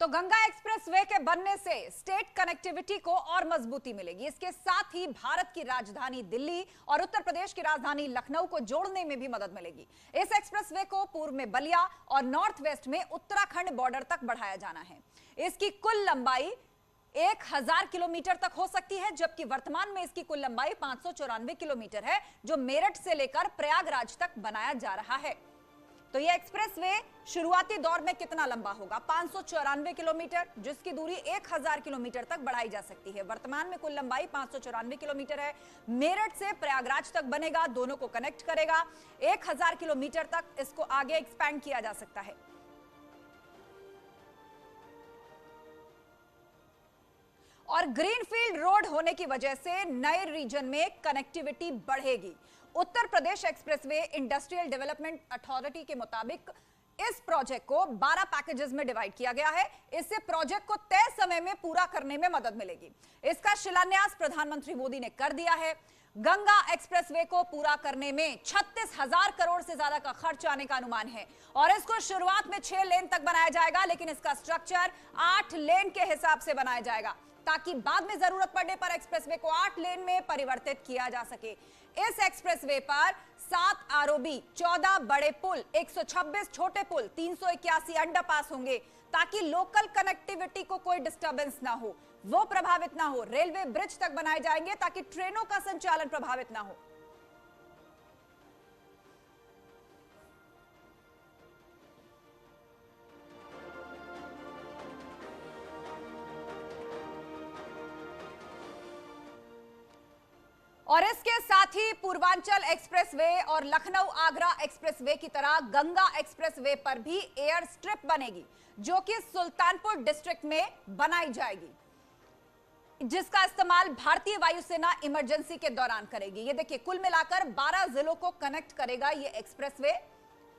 तो गंगा एक्सप्रेसवे के बनने से स्टेट कनेक्टिविटी को और मजबूती मिलेगी। इसके साथ ही भारत की राजधानी दिल्ली और उत्तर प्रदेश की राजधानी लखनऊ को जोड़ने में भी मदद मिलेगी। इस एक्सप्रेसवे को पूर्व में बलिया और नॉर्थ वेस्ट में उत्तराखंड बॉर्डर तक बढ़ाया जाना है। इसकी कुल लंबाई 1000 किलोमीटर तक हो सकती है, जबकि वर्तमान में इसकी कुल लंबाई 594 किलोमीटर है, जो मेरठ से लेकर प्रयागराज तक बनाया जा रहा है। तो यह एक्सप्रेसवे शुरुआती दौर में कितना लंबा होगा? 594 किलोमीटर, जिसकी दूरी 1000 किलोमीटर तक बढ़ाई जा सकती है। वर्तमान में कुल लंबाई 594 किलोमीटर है। मेरठ से प्रयागराज तक बनेगा, दोनों को कनेक्ट करेगा। 1000 किलोमीटर तक इसको आगे एक्सपैंड किया जा सकता है। और ग्रीनफील्ड रोड होने की वजह से नए रीजन में कनेक्टिविटी बढ़ेगी। Uttar Pradesh expressway industrial development authority के मुताबिक इस प्रोजेक्ट को 12 पैकेजेस में डिवाइड किया गया है। इससे प्रोजेक्ट को तय समय में पूरा करने में मदद मिलेगी। इसका शिलान्यास प्रधानमंत्री मोदी ने कर दिया है। गंगा एक्सप्रेसवे को पूरा करने में 36,000 करोड़ से ज्यादा का खर्च आने का अनुमान है और इसको शुरुआत में 6 लेन तक बनाया जाएगा, लेकिन इसका स्ट्रक्चर 8 लेन के हिसाब से बनाया जाएगा ताकि बाद में जरूरत पड़ने पर एक्सप्रेसवे को 8 लेन में परिवर्तित किया जा सके। इस एक्सप्रेसवे पर 7 आरओबी, 14 बड़े पुल, 126 छोटे पुल, 381 अंडरपास होंगे ताकि लोकल कनेक्टिविटी को कोई डिस्टरबेंस ना हो, वो प्रभावित ना हो। रेलवे ब्रिज तक बनाए जाएंगे ताकि ट्रेनों का संचालन प्रभावित ना हो। और इसके साथ ही पूर्वांचल एक्सप्रेसवे और लखनऊ आगरा एक्सप्रेसवे की तरह गंगा एक्सप्रेसवे पर भी एयर स्ट्रिप बनेगी, जो कि सुल्तानपुर डिस्ट्रिक्ट में बनाई जाएगी, जिसका इस्तेमाल भारतीय वायुसेना इमरजेंसी के दौरान करेगी। ये देखिए, कुल मिलाकर 12 जिलों को कनेक्ट करेगा ये एक्सप्रेसवे,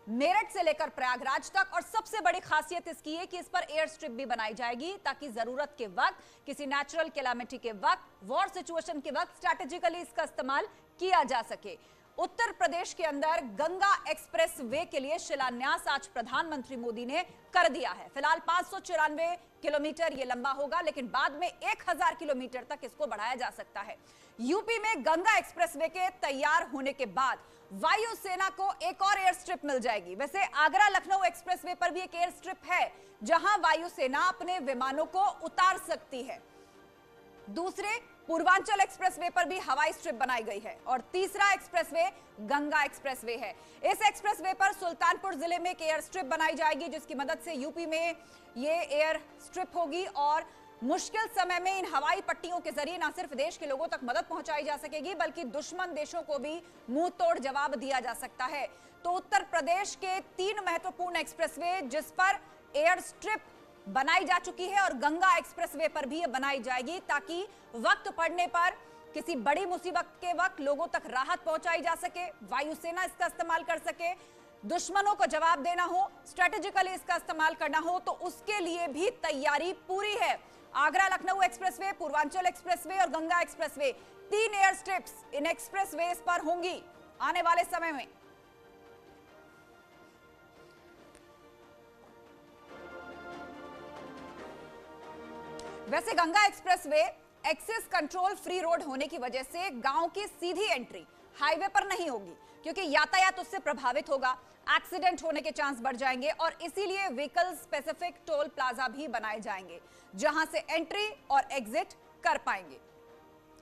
मेरठ से लेकर प्रयागराज तक। और सबसे बड़ी खासियत इसकी है कि इस पर एयर स्ट्रिप भी बनाई जाएगी ताकि जरूरत के वक्त, किसी नेचुरल कैलामिटी के वक्त, वॉर सिचुएशन के वक्त स्ट्रैटेजिकली इसका इस्तेमाल किया जा सके। उत्तर प्रदेश के अंदर गंगा एक्सप्रेस वे के लिए शिलान्यास आज प्रधानमंत्री मोदी ने कर दिया है। फिलहाल 594 किलोमीटर ये लंबा होगा, लेकिन बाद में 1000 किलोमीटर तक इसको बढ़ाया जा सकता है। यूपी में गंगा एक्सप्रेसवे के तैयार होने के बाद वायुसेना को एक और एयर स्ट्रिप मिल जाएगी। वैसे आगरा लखनऊ एक्सप्रेसवे पर भी एक एयर स्ट्रिप है, जहां वायुसेना अपने विमानों को उतार सकती है। दूसरे पूर्वांचल एक्सप्रेसवे पर भी हवाई स्ट्रिप बनाई गई है। और तीसरा एक्सप्रेसवे गंगा एक्सप्रेसवे है। इस एक्सप्रेसवे पर सुल्तानपुर जिले में एक एयर स्ट्रिप बनाई जाएगी, जिसकी मदद से यूपी में ये एयर स्ट्रिप होगी और मुश्किल समय में इन हवाई पट्टियों के जरिए न सिर्फ देश के लोगों तक मदद पहुंचाई जा सकेगी, बल्कि दुश्मन देशों को भी मुंह तोड़ जवाब दिया जा सकता है। तो उत्तर प्रदेश के 3 महत्वपूर्ण एक्सप्रेसवे जिस पर एयर स्ट्रिप बनाई जा चुकी है और गंगा एक्सप्रेसवे पर भी ये बनाई जाएगी ताकि वक्त पड़ने पर, किसी बड़ी मुसीबत के वक्त लोगों तक राहत पहुंचाई जा सके, वायुसेना इसका इस्तेमाल कर सके, दुश्मनों को जवाब देना हो, स्ट्रेटेजिकली इसका इस्तेमाल करना हो, तो उसके लिए भी तैयारी पूरी है। आगरा लखनऊ एक्सप्रेसवे, पूर्वांचल एक्सप्रेसवे और गंगा एक्सप्रेसवे, 3 एयर स्ट्रिप्स इन एक्सप्रेसवेज पर होंगी आने वाले समय में। वैसे Ganga expressway access control free road होने की वजह से गांव की सीधी एंट्री हाईवे पर नहीं होगी, क्योंकि यातायात उससे प्रभावित होगा, एक्सीडेंट होने के चांस बढ़ जाएंगे और इसीलिए व्हीकल स्पेसिफिक टोल प्लाजा भी बनाए जाएंगे, जहां से एंट्री और एग्जिट कर पाएंगे।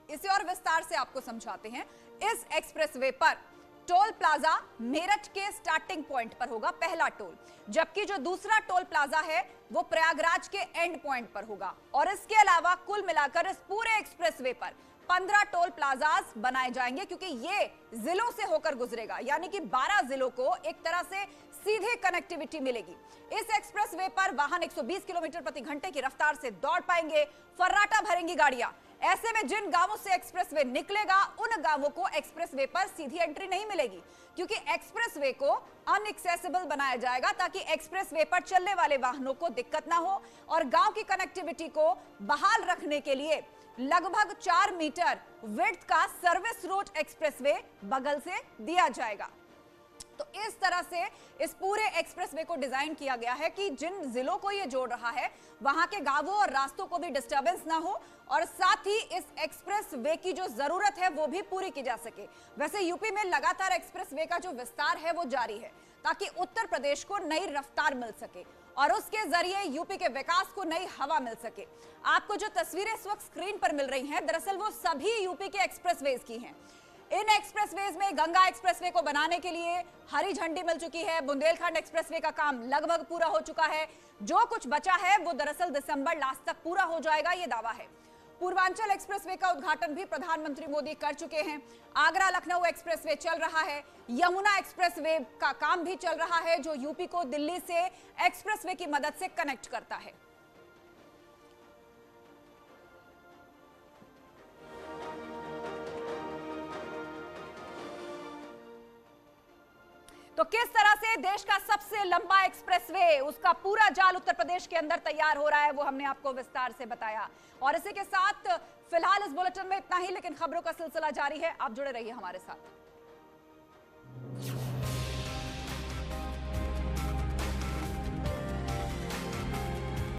इसे और विस्तार से आपको समझाते हैं। इस एक्सप्रेसवे पर टोल प्लाजा मेरठ के स्टार्टिंग पॉइंट पर होगा, पहला टोल, जबकि जो दूसरा टोल प्लाजा है वो प्रयागराज के एंड पॉइंट पर होगा। और इसके अलावा कुल मिलाकर इस पूरे एक्सप्रेसवे पर 15 टोल प्लाजास बनाए जाएंगे, क्योंकि ये जिलों से होकर गुजरेगा, यानी कि 12 जिलों को एक तरह से सीधे कनेक्टिविटी मिलेगी। इस एक्सप्रेसवे पर वाहन 120 किलोमीटर प्रति घंटे की रफ्तार से दौड़ पाएंगे, फर्राटा भरेंगी गाड़ियां। ऐसे में जिन गांवों से एक्सप्रेसवे निकलेगा, उन गांवों को एक्सप्रेसवे पर सीधी एंट्री नहीं मिलेगी, क्योंकि एक्सप्रेसवे को अनएक्सेसिबल बनाया जाएगा ताकि एक्सप्रेसवे पर चलने वाले वाहनों को दिक्कत ना हो। और गांव की कनेक्टिविटी को बहाल रखने के लिए लगभग 4 मीटर विड्थ का सर्विस रोड एक्सप्रेसवे बगल से दिया जाएगा। तो इस तरह तरह से इस पूरे एक्सप्रेसवे को डिजाइन किया गया है कि जिन जिलों को ये जोड़ रहा है वहां के गांवों और रास्तों को भी डिस्टर्बेंस ना हो और साथ ही इस एक्सप्रेसवे की जो जरूरत है वो भी पूरी की जा सके। वैसे यूपी में लगातार एक्सप्रेसवे का जो विस्तार है वो जारी है ताकि उत्तर प्रदेश को नई रफ्तार मिल सके और उसके जरिए यूपी के विकास को नई हवा मिल सके। आपको जो तस्वीरें इस वक्त स्क्रीन पर मिल रही हैं दरअसल वो सभी यूपी के एक्सप्रेसवेज की हैं। इन एक्सप्रेसवेज में गंगा एक्सप्रेसवे को बनाने के लिए हरी झंडी मिल चुकी है। बुंदेलखंड एक्सप्रेसवे का काम लगभग पूरा हो चुका है। जो कुछ बचा है वो दरअसल दिसंबर लास्ट तक पूरा हो जाएगा, ये दावा है। पूर्वांचल एक्सप्रेसवे का उद्घाटन भी प्रधानमंत्री मोदी कर चुके हैं। आगरा लखनऊ एक्सप्रेसवे चल रहा है। यमुना एक्सप्रेसवे का काम भी चल रहा है जो यूपी को दिल्ली से एक्सप्रेसवे की मदद से कनेक्ट करता है। तो किस तरह से देश का सबसे लंबा एक्सप्रेसवे, उसका पूरा जाल उत्तर प्रदेश के अंदर तैयार हो रहा है, वो हमने आपको विस्तार से बताया। और इसी के साथ फिलहाल इस बुलेटिन में इतना ही, लेकिन खबरों का सिलसिला जारी है। आप जुड़े रहिए हमारे साथ।